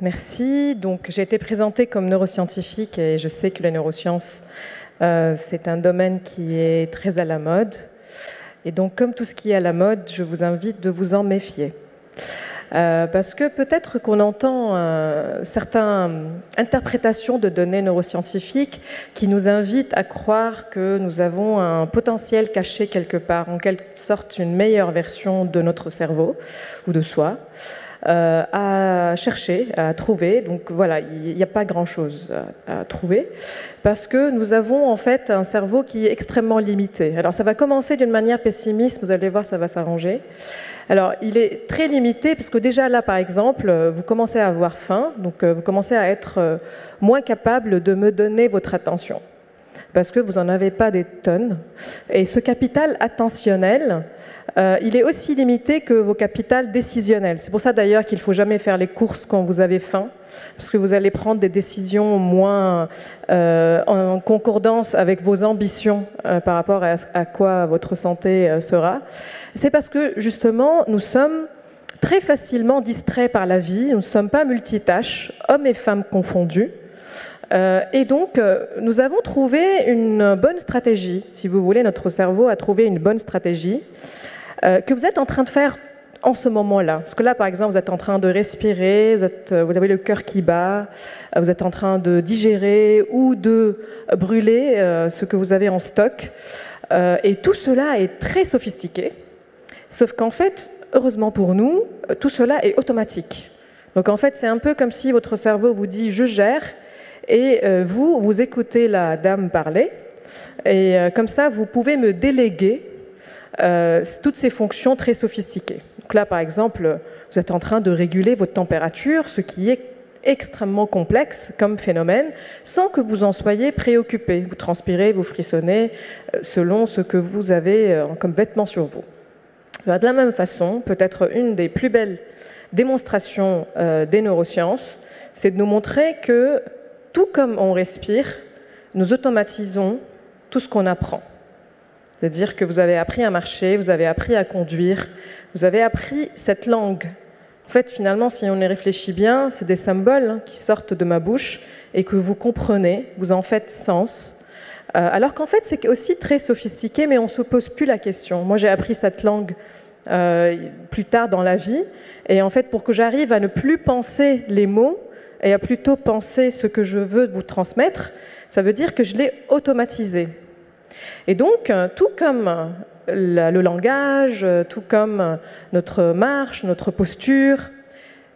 Merci. Donc, j'ai été présentée comme neuroscientifique et je sais que les neurosciences, c'est un domaine qui est très à la mode. Et donc, comme tout ce qui est à la mode, je vous invite de vous en méfier. Parce que peut-être qu'on entend certaines interprétations de données neuroscientifiques qui nous invitent à croire que nous avons un potentiel caché quelque part, en quelque sorte une meilleure version de notre cerveau ou de soi, à chercher, à trouver. Donc voilà, il n'y a pas grand-chose à trouver, parce que nous avons en fait un cerveau qui est extrêmement limité. Alors ça va commencer d'une manière pessimiste, vous allez voir, ça va s'arranger. Alors, il est très limité, parce que déjà là, par exemple, vous commencez à avoir faim, donc vous commencez à être moins capable de me donner votre attention, parce que vous n'en avez pas des tonnes. Et ce capital attentionnel, il est aussi limité que vos capitales décisionnels. C'est pour ça d'ailleurs qu'il ne faut jamais faire les courses quand vous avez faim, parce que vous allez prendre des décisions moins en concordance avec vos ambitions par rapport à quoi votre santé sera. C'est parce que justement, nous sommes très facilement distraits par la vie, nous ne sommes pas multitâches, hommes et femmes confondus. Et donc, nous avons trouvé une bonne stratégie, si vous voulez, notre cerveau a trouvé une bonne stratégie que vous êtes en train de faire en ce moment-là. Parce que là, par exemple, vous êtes en train de respirer, vous avez le cœur qui bat, vous êtes en train de digérer ou de brûler ce que vous avez en stock. Et tout cela est très sophistiqué, sauf qu'en fait, heureusement pour nous, tout cela est automatique. Donc en fait, c'est un peu comme si votre cerveau vous dit « je gère », et vous écoutez la dame parler, et comme ça, vous pouvez me déléguer toutes ces fonctions très sophistiquées. Donc là, par exemple, vous êtes en train de réguler votre température, ce qui est extrêmement complexe comme phénomène, sans que vous en soyez préoccupé. Vous transpirez, vous frissonnez, selon ce que vous avez comme vêtements sur vous. De la même façon, peut-être une des plus belles démonstrations des neurosciences, c'est de nous montrer que, tout comme on respire, nous automatisons tout ce qu'on apprend. C'est-à-dire que vous avez appris à marcher, vous avez appris à conduire, vous avez appris cette langue. En fait, finalement, si on y réfléchit bien, c'est des symboles qui sortent de ma bouche et que vous comprenez, vous en faites sens. Alors qu'en fait, c'est aussi très sophistiqué, mais on ne se pose plus la question. Moi, j'ai appris cette langue plus tard dans la vie, et en fait, pour que j'arrive à ne plus penser les mots et à plutôt penser ce que je veux vous transmettre, ça veut dire que je l'ai automatisé. Et donc, tout comme le langage, tout comme notre marche, notre posture,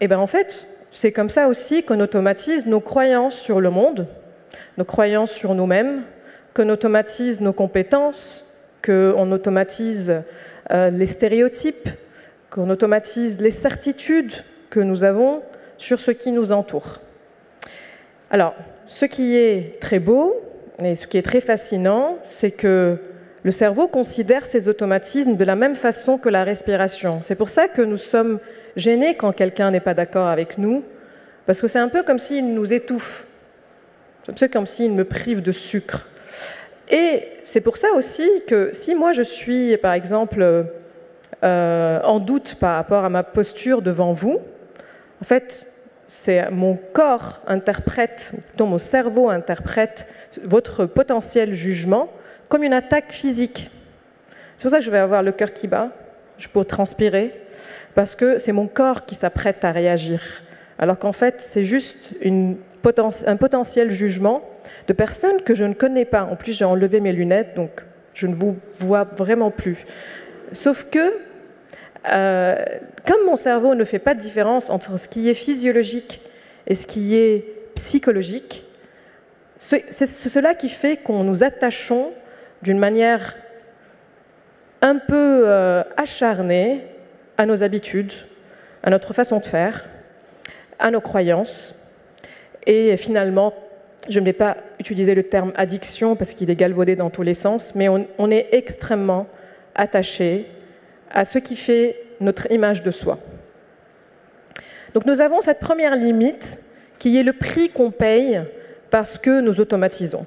et bien en fait, c'est comme ça aussi qu'on automatise nos croyances sur le monde, nos croyances sur nous-mêmes, qu'on automatise nos compétences, qu'on automatise les stéréotypes, qu'on automatise les certitudes que nous avons sur ce qui nous entoure. Alors, ce qui est très beau, et ce qui est très fascinant, c'est que le cerveau considère ces automatismes de la même façon que la respiration. C'est pour ça que nous sommes gênés quand quelqu'un n'est pas d'accord avec nous, parce que c'est un peu comme s'il nous étouffe. C'est un peu comme s'il me prive de sucre. Et c'est pour ça aussi que si moi je suis, par exemple, en doute par rapport à ma posture devant vous, en fait, c'est mon corps interprète, ou plutôt mon cerveau interprète votre potentiel jugement comme une attaque physique. C'est pour ça que je vais avoir le cœur qui bat, je peux transpirer, parce que c'est mon corps qui s'apprête à réagir. Alors qu'en fait, c'est juste un potentiel jugement de personnes que je ne connais pas. En plus, j'ai enlevé mes lunettes, donc je ne vous vois vraiment plus. Sauf que, comme mon cerveau ne fait pas de différence entre ce qui est physiologique et ce qui est psychologique, c'est cela qui fait qu'on nous attachons d'une manière un peu acharnée à nos habitudes, à notre façon de faire, à nos croyances. Et finalement, je ne vais pas utiliser le terme addiction parce qu'il est galvaudé dans tous les sens, mais on est extrêmement attaché à ce qui fait notre image de soi. Donc nous avons cette première limite qui est le prix qu'on paye parce que nous automatisons.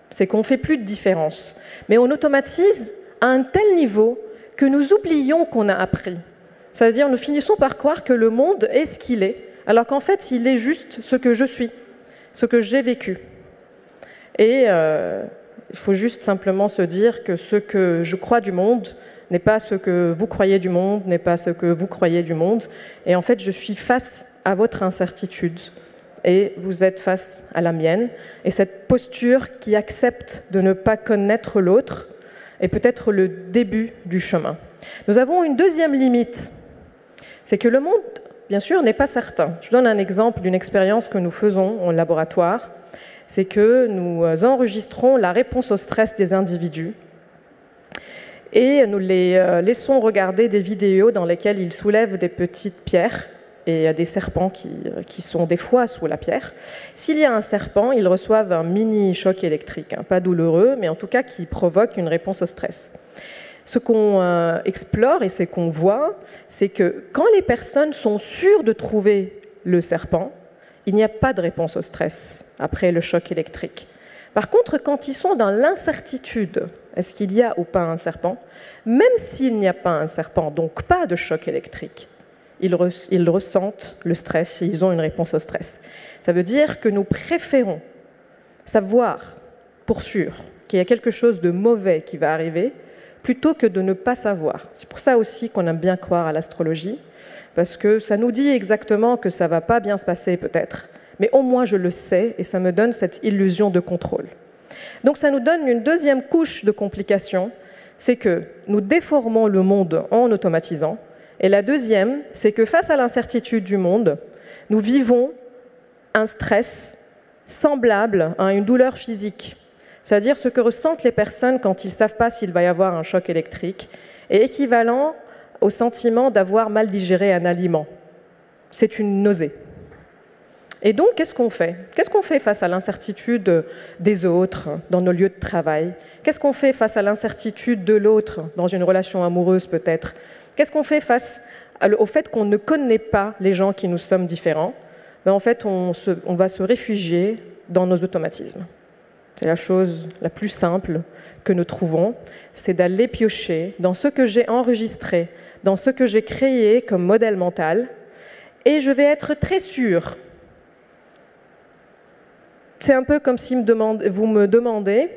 C'est qu'on ne fait plus de différence. Mais on automatise à un tel niveau que nous oublions qu'on a appris. Ça veut dire que nous finissons par croire que le monde est ce qu'il est, alors qu'en fait, il est juste ce que je suis, ce que j'ai vécu. Et il faut juste simplement se dire que ce que je crois du monde n'est pas ce que vous croyez du monde, n'est pas ce que vous croyez du monde. Et en fait, je suis face à votre incertitude et vous êtes face à la mienne. Et cette posture qui accepte de ne pas connaître l'autre est peut-être le début du chemin. Nous avons une deuxième limite, c'est que le monde, bien sûr, n'est pas certain. Je donne un exemple d'une expérience que nous faisons en laboratoire. C'est que nous enregistrons la réponse au stress des individus et nous les laissons regarder des vidéos dans lesquelles ils soulèvent des petites pierres et il y a des serpents qui sont des fois sous la pierre. S'il y a un serpent, ils reçoivent un mini choc électrique, pas douloureux, mais en tout cas qui provoque une réponse au stress. Ce qu'on explore et ce qu'on voit, c'est que quand les personnes sont sûres de trouver le serpent, il n'y a pas de réponse au stress après le choc électrique. Par contre, quand ils sont dans l'incertitude, est-ce qu'il y a ou pas un serpent, même s'il n'y a pas un serpent, donc pas de choc électrique, ils ressentent le stress et ils ont une réponse au stress. Ça veut dire que nous préférons savoir pour sûr qu'il y a quelque chose de mauvais qui va arriver plutôt que de ne pas savoir. C'est pour ça aussi qu'on aime bien croire à l'astrologie, parce que ça nous dit exactement que ça ne va pas bien se passer peut-être, mais au moins je le sais et ça me donne cette illusion de contrôle. Donc ça nous donne une deuxième couche de complication, c'est que nous déformons le monde en automatisant, et la deuxième, c'est que face à l'incertitude du monde, nous vivons un stress semblable à une douleur physique, c'est-à-dire ce que ressentent les personnes quand ils ne savent pas s'il va y avoir un choc électrique, est équivalent au sentiment d'avoir mal digéré un aliment. C'est une nausée. Et donc, qu'est-ce qu'on fait? Qu'est-ce qu'on fait face à l'incertitude des autres dans nos lieux de travail? Qu'est-ce qu'on fait face à l'incertitude de l'autre dans une relation amoureuse peut-être? Qu'est-ce qu'on fait face au fait qu'on ne connaît pas les gens qui nous sommes différents? Ben, en fait, on va se réfugier dans nos automatismes. C'est la chose la plus simple que nous trouvons, c'est d'aller piocher dans ce que j'ai enregistré, dans ce que j'ai créé comme modèle mental, et je vais être très sûre. C'est un peu comme si vous me demandez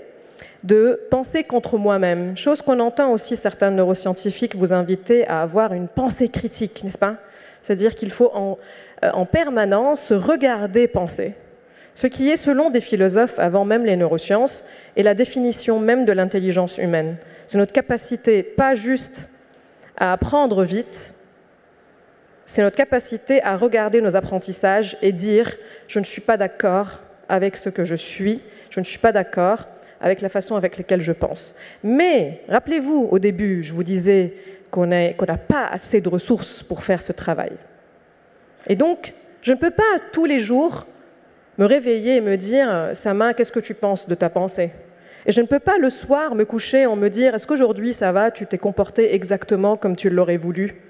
de penser contre moi-même, chose qu'on entend aussi certains neuroscientifiques vous inviter à avoir une pensée critique, n'est-ce pas? C'est-à-dire qu'il faut en permanence regarder penser. Ce qui est, selon des philosophes avant même les neurosciences, est la définition même de l'intelligence humaine. C'est notre capacité, pas juste à apprendre vite, c'est notre capacité à regarder nos apprentissages et dire « je ne suis pas d'accord avec ce que je suis, je ne suis pas d'accord avec la façon avec laquelle je pense ». Mais, rappelez-vous, au début, je vous disais qu'on n'a pas assez de ressources pour faire ce travail. Et donc, je ne peux pas tous les jours me réveiller et me dire « Sama, qu'est-ce que tu penses de ta pensée ?» Et je ne peux pas le soir me coucher en me dire « Est-ce qu'aujourd'hui ça va, tu t'es comporté exactement comme tu l'aurais voulu ?»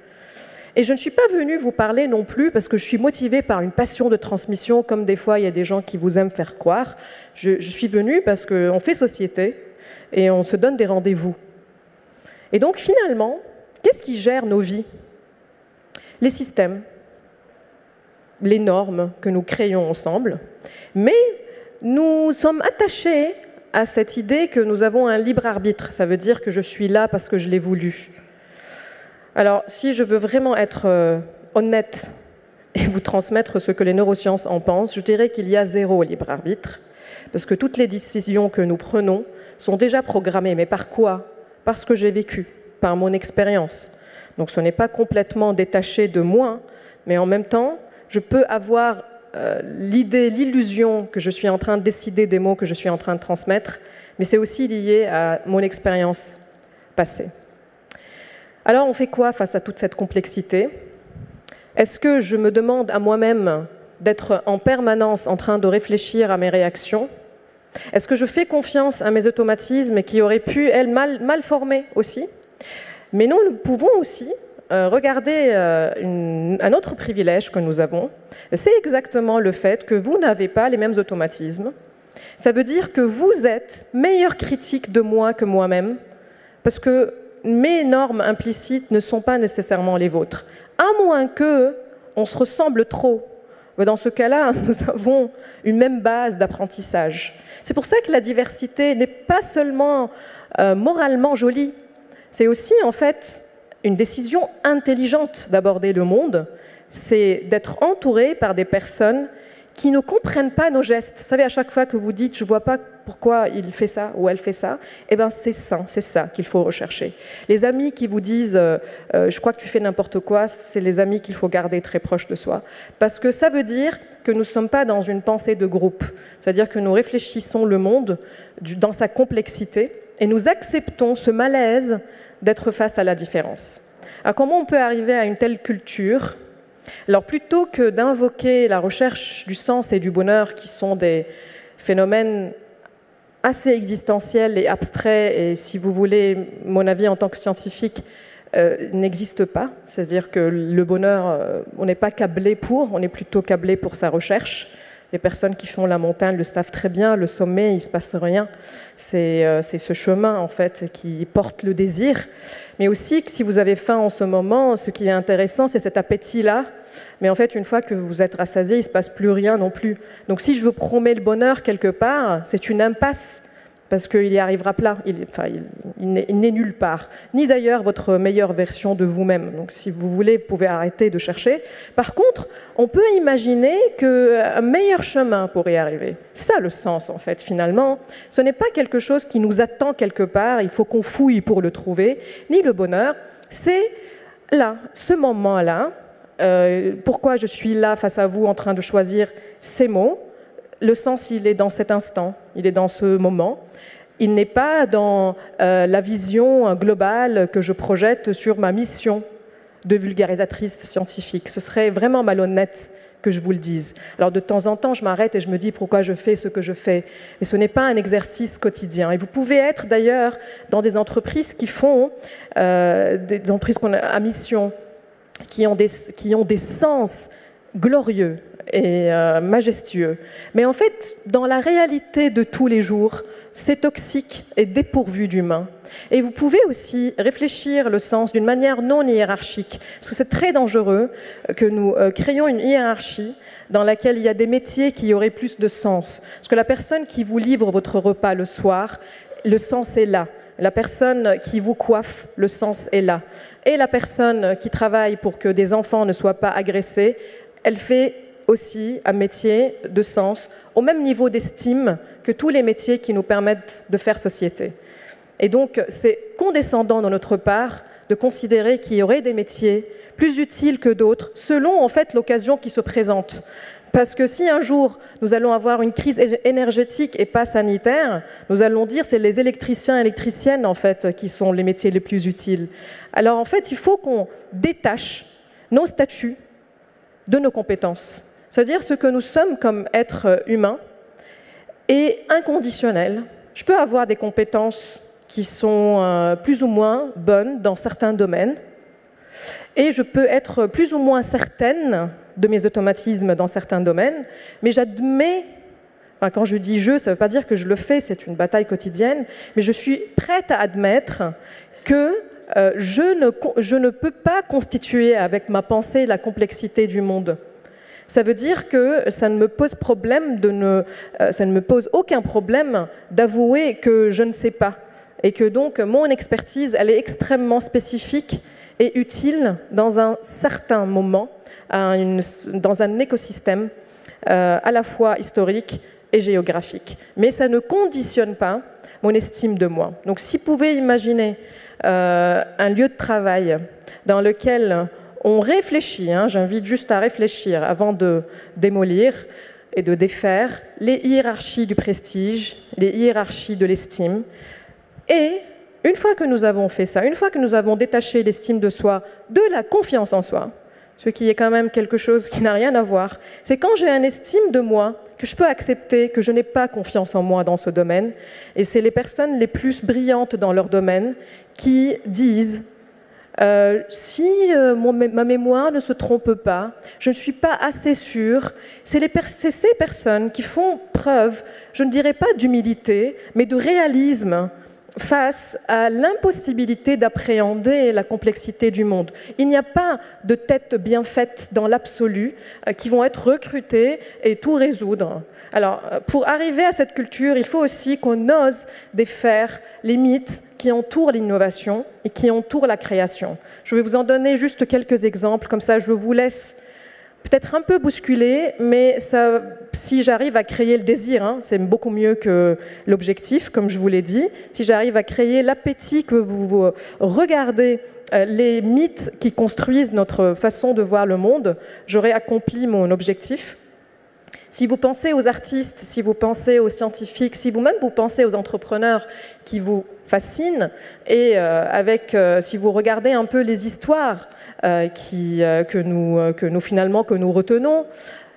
Et je ne suis pas venue vous parler non plus parce que je suis motivée par une passion de transmission, comme des fois il y a des gens qui vous aiment faire croire. Je suis venue parce qu'on fait société et on se donne des rendez-vous. Et donc finalement, qu'est-ce qui gère nos vies? Les systèmes, les normes que nous créons ensemble, mais nous sommes attachés à cette idée que nous avons un libre arbitre. Ça veut dire que je suis là parce que je l'ai voulu. Alors, si je veux vraiment être honnête et vous transmettre ce que les neurosciences en pensent, je dirais qu'il y a zéro libre arbitre, parce que toutes les décisions que nous prenons sont déjà programmées. Mais par quoi? Parce que j'ai vécu, par mon expérience. Donc ce n'est pas complètement détaché de moi, mais en même temps, je peux avoir l'idée, l'illusion que je suis en train de décider des mots que je suis en train de transmettre, mais c'est aussi lié à mon expérience passée. Alors on fait quoi face à toute cette complexité? Est-ce que je me demande à moi-même d'être en permanence en train de réfléchir à mes réactions? Est-ce que je fais confiance à mes automatismes qui auraient pu, elles, mal formés aussi? Mais non, nous pouvons aussi regarder un autre privilège que nous avons, c'est exactement le fait que vous n'avez pas les mêmes automatismes. Ça veut dire que vous êtes meilleur critique de moi que moi-même, parce que mes normes implicites ne sont pas nécessairement les vôtres. À moins qu'on se ressemble trop, mais dans ce cas-là, nous avons une même base d'apprentissage. C'est pour ça que la diversité n'est pas seulement moralement jolie, c'est aussi en fait une décision intelligente d'aborder le monde, c'est d'être entouré par des personnes qui ne comprennent pas nos gestes. Vous savez, à chaque fois que vous dites « je ne vois pas pourquoi il fait ça ou elle fait ça », eh bien c'est ça qu'il faut rechercher. Les amis qui vous disent « je crois que tu fais n'importe quoi », c'est les amis qu'il faut garder très proches de soi. Parce que ça veut dire que nous ne sommes pas dans une pensée de groupe. C'est-à-dire que nous réfléchissons le monde dans sa complexité et nous acceptons ce malaise d'être face à la différence. Alors comment on peut arriver à une telle culture ? Alors plutôt que d'invoquer la recherche du sens et du bonheur, qui sont des phénomènes assez existentiels et abstraits, et si vous voulez, mon avis en tant que scientifique, n'existe pas. C'est-à-dire que le bonheur, on n'est pas câblé pour, on est plutôt câblé pour sa recherche. Les personnes qui font la montagne le savent très bien, le sommet, il ne se passe rien. C'est ce chemin, en fait, qui porte le désir. Mais aussi, que si vous avez faim en ce moment, ce qui est intéressant, c'est cet appétit-là. Mais en fait, une fois que vous êtes rassasié, il ne se passe plus rien non plus. Donc si je veux promets le bonheur quelque part, c'est une impasse, parce qu'il y arrivera pas, il n'est nulle part. Ni d'ailleurs votre meilleure version de vous-même. Donc si vous voulez, vous pouvez arrêter de chercher. Par contre, on peut imaginer qu'un meilleur chemin pourrait y arriver. C'est ça le sens, en fait, finalement. Ce n'est pas quelque chose qui nous attend quelque part, il faut qu'on fouille pour le trouver, ni le bonheur. C'est là, ce moment-là. Pourquoi je suis là face à vous en train de choisir ces mots? Le sens, il est dans cet instant, il est dans ce moment. Il n'est pas dans la vision globale que je projette sur ma mission de vulgarisatrice scientifique. Ce serait vraiment malhonnête que je vous le dise. Alors de temps en temps, je m'arrête et je me dis pourquoi je fais ce que je fais. Mais ce n'est pas un exercice quotidien. Et vous pouvez être d'ailleurs dans des entreprises qui font, des entreprises à mission, qui ont des sens glorieux et majestueux. Mais en fait, dans la réalité de tous les jours, c'est toxique et dépourvu d'humain. Et vous pouvez aussi réfléchir le sens d'une manière non hiérarchique, parce que c'est très dangereux que nous créions une hiérarchie dans laquelle il y a des métiers qui auraient plus de sens. Parce que la personne qui vous livre votre repas le soir, le sens est là. La personne qui vous coiffe, le sens est là. Et la personne qui travaille pour que des enfants ne soient pas agressés, elle fait aussi un métier de sens au même niveau d'estime que tous les métiers qui nous permettent de faire société. Et donc, c'est condescendant de notre part de considérer qu'il y aurait des métiers plus utiles que d'autres, selon en fait l'occasion qui se présente. Parce que si un jour nous allons avoir une crise énergétique et pas sanitaire, nous allons dire que c'est les électriciens et électriciennes en fait qui sont les métiers les plus utiles. Alors en fait, il faut qu'on détache nos statuts de nos compétences. C'est-à-dire ce que nous sommes comme êtres humains est inconditionnel. Je peux avoir des compétences qui sont plus ou moins bonnes dans certains domaines, et je peux être plus ou moins certaine de mes automatismes dans certains domaines, mais j'admets, quand je dis « je », ça ne veut pas dire que je le fais, c'est une bataille quotidienne, mais je suis prête à admettre que je ne peux pas constituer avec ma pensée la complexité du monde. Ça veut dire que ça ne me pose aucun problème d'avouer que je ne sais pas, et que donc mon expertise, elle est extrêmement spécifique et utile dans un certain moment, dans un écosystème à la fois historique et géographique. Mais ça ne conditionne pas mon estime de moi. Donc si vous pouvez imaginer un lieu de travail dans lequel on réfléchit, j'invite juste à réfléchir avant de démolir et de défaire les hiérarchies du prestige, les hiérarchies de l'estime. Et une fois que nous avons fait ça, une fois que nous avons détaché l'estime de soi de la confiance en soi, ce qui est quand même quelque chose qui n'a rien à voir, c'est quand j'ai une estime de moi, que je peux accepter que je n'ai pas confiance en moi dans ce domaine. Et c'est les personnes les plus brillantes dans leur domaine qui disent si ma mémoire ne se trompe pas, je ne suis pas assez sûre. C'est ces personnes qui font preuve, je ne dirais pas d'humilité, mais de réalisme face à l'impossibilité d'appréhender la complexité du monde. Il n'y a pas de têtes bien faites dans l'absolu qui vont être recrutées et tout résoudre. Alors, pour arriver à cette culture, il faut aussi qu'on ose défaire les mythes qui entourent l'innovation et qui entourent la création. Je vais vous en donner juste quelques exemples, comme ça je vous laisse peut-être un peu bousculé, mais ça, si j'arrive à créer le désir, c'est beaucoup mieux que l'objectif, comme je vous l'ai dit. Si j'arrive à créer l'appétit, que vous regardez les mythes qui construisent notre façon de voir le monde, j'aurai accompli mon objectif. Si vous pensez aux artistes, si vous pensez aux scientifiques, si vous-même vous pensez aux entrepreneurs qui vous fascinent, et si vous regardez un peu les histoires que nous retenons,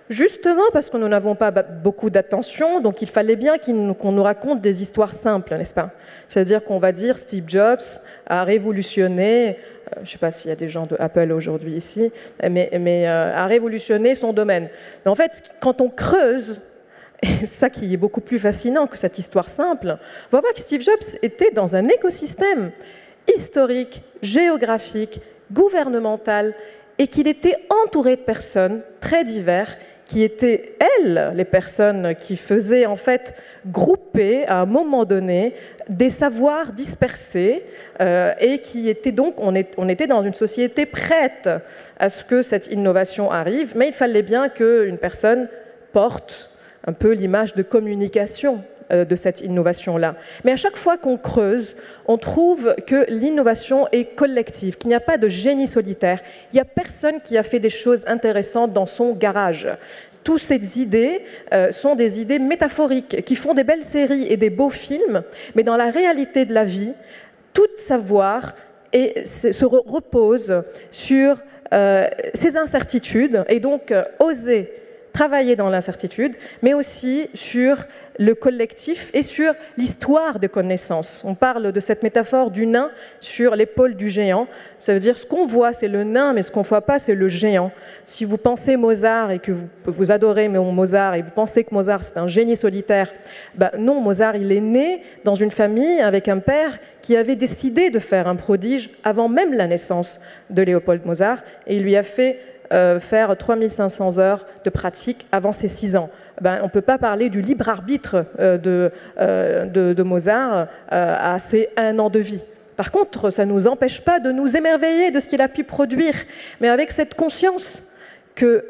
justement parce que nous n'avons pas beaucoup d'attention, donc il fallait bien qu'on nous raconte des histoires simples, n'est-ce pas? C'est-à-dire qu'on va dire Steve Jobs a révolutionné, je ne sais pas s'il y a des gens de Apple aujourd'hui ici, mais a révolutionné son domaine. Mais en fait, quand on creuse, et ça qui est beaucoup plus fascinant que cette histoire simple, on va voir que Steve Jobs était dans un écosystème historique, géographique, gouvernemental, et qu'il était entouré de personnes très diverses qui étaient, elles, les personnes qui faisaient en fait grouper à un moment donné des savoirs dispersés et qui étaient donc, on était dans une société prête à ce que cette innovation arrive, mais il fallait bien qu'une personne porte un peu l'image de communication de cette innovation-là. Mais à chaque fois qu'on creuse, on trouve que l'innovation est collective, qu'il n'y a pas de génie solitaire. Il n'y a personne qui a fait des choses intéressantes dans son garage. Toutes ces idées sont des idées métaphoriques, qui font des belles séries et des beaux films, mais dans la réalité de la vie, tout savoir se repose sur ces incertitudes, et donc oser travailler dans l'incertitude, mais aussi sur le collectif et sur l'histoire des connaissances. On parle de cette métaphore du nain sur l'épaule du géant. Ça veut dire ce qu'on voit, c'est le nain, mais ce qu'on ne voit pas, c'est le géant. Si vous pensez Mozart et que vous adorez Mozart et vous pensez que Mozart, c'est un génie solitaire, non, Mozart, il est né dans une famille avec un père qui avait décidé de faire un prodige avant même la naissance de Léopold Mozart, et il lui a fait faire 3500 heures de pratique avant ses 6 ans. On ne peut pas parler du libre arbitre de Mozart à ses 1 an de vie. Par contre, ça ne nous empêche pas de nous émerveiller de ce qu'il a pu produire, mais avec cette conscience que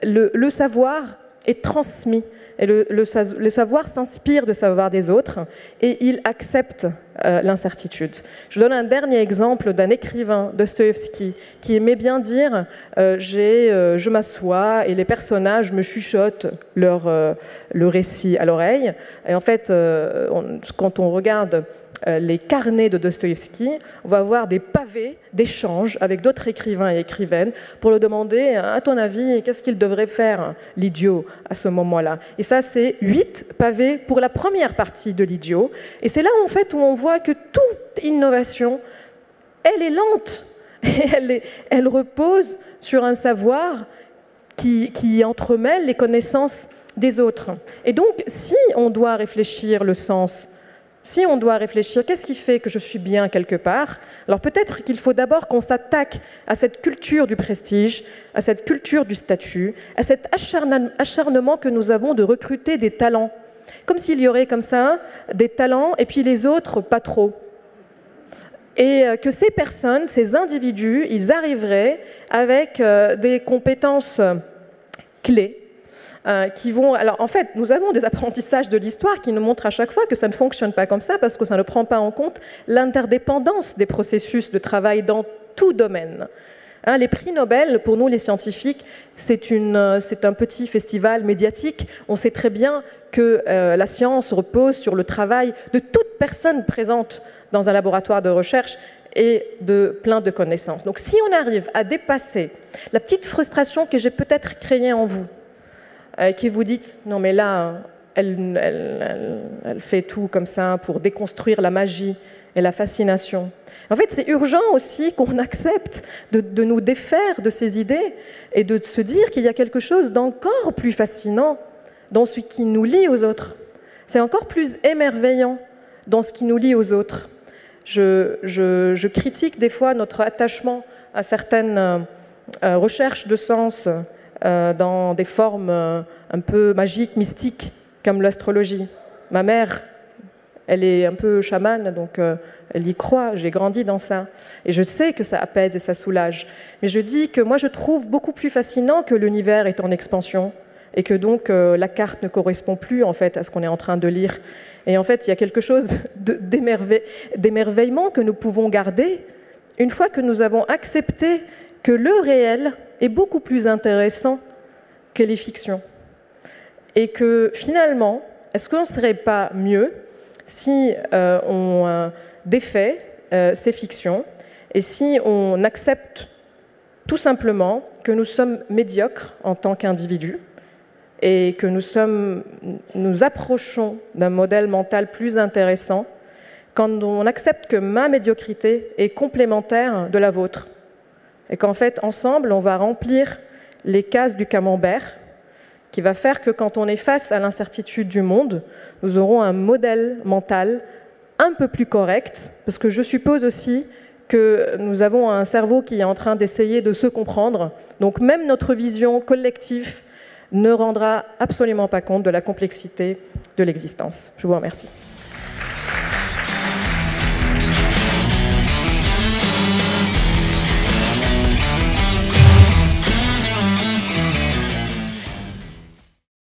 le savoir est transmis, et le savoir s'inspire du savoir des autres, et il accepte l'incertitude. Je vous donne un dernier exemple d'un écrivain, Dostoïevski, qui aimait bien dire je m'assois et les personnages me chuchotent le récit à l'oreille. Et en fait, quand on regarde les carnets de Dostoïevski, on va avoir des pavés d'échanges avec d'autres écrivains et écrivaines pour leur demander, à ton avis, qu'est-ce qu'il devrait faire, l'idiot, à ce moment-là. Et ça, c'est 8 pavés pour la première partie de l'idiot. Et c'est là, en fait, où on voit que toute innovation, elle est lente. Et elle repose sur un savoir qui entremêle les connaissances des autres. Et donc, si on doit réfléchir le sens, si on doit réfléchir, qu'est-ce qui fait que je suis bien quelque part? Alors peut-être qu'il faut d'abord qu'on s'attaque à cette culture du prestige, à cette culture du statut, à cet acharnement que nous avons de recruter des talents. Comme s'il y aurait comme ça des talents et puis les autres pas trop. Et que ces personnes, ces individus, ils arriveraient avec des compétences clés, qui vont... Alors en fait, nous avons des apprentissages de l'histoire qui nous montrent à chaque fois que ça ne fonctionne pas comme ça parce que ça ne prend pas en compte l'interdépendance des processus de travail dans tout domaine. Les prix Nobel, pour nous les scientifiques, c'est un petit festival médiatique. On sait très bien que la science repose sur le travail de toute personne présente dans un laboratoire de recherche et de plein de connaissances. Donc si on arrive à dépasser la petite frustration que j'ai peut-être créée en vous, qui vous dites « non mais là, elle fait tout comme ça pour déconstruire la magie et la fascination ». En fait, c'est urgent aussi qu'on accepte de nous défaire de ces idées et de se dire qu'il y a quelque chose d'encore plus fascinant dans ce qui nous lie aux autres. C'est encore plus émerveillant dans ce qui nous lie aux autres. Je critique des fois notre attachement à certaines recherches de sens dans des formes un peu magiques, mystiques, comme l'astrologie. Ma mère, elle est un peu chamane, donc elle y croit, j'ai grandi dans ça. Et je sais que ça apaise et ça soulage. Mais je dis que moi, je trouve beaucoup plus fascinant que l'univers est en expansion et que donc la carte ne correspond plus en fait à ce qu'on est en train de lire. Et en fait, il y a quelque chose d'émerveillement que nous pouvons garder une fois que nous avons accepté que le réel est beaucoup plus intéressant que les fictions. Et que finalement, est-ce qu'on ne serait pas mieux si on défait ces fictions et si on accepte tout simplement que nous sommes médiocres en tant qu'individus et que nous approchons d'un modèle mental plus intéressant quand on accepte que ma médiocrité est complémentaire de la vôtre et qu'en fait, ensemble, on va remplir les cases du camembert qui va faire que quand on est face à l'incertitude du monde, nous aurons un modèle mental un peu plus correct, parce que je suppose aussi que nous avons un cerveau qui est en train d'essayer de se comprendre. Donc même notre vision collective ne rendra absolument pas compte de la complexité de l'existence. Je vous remercie.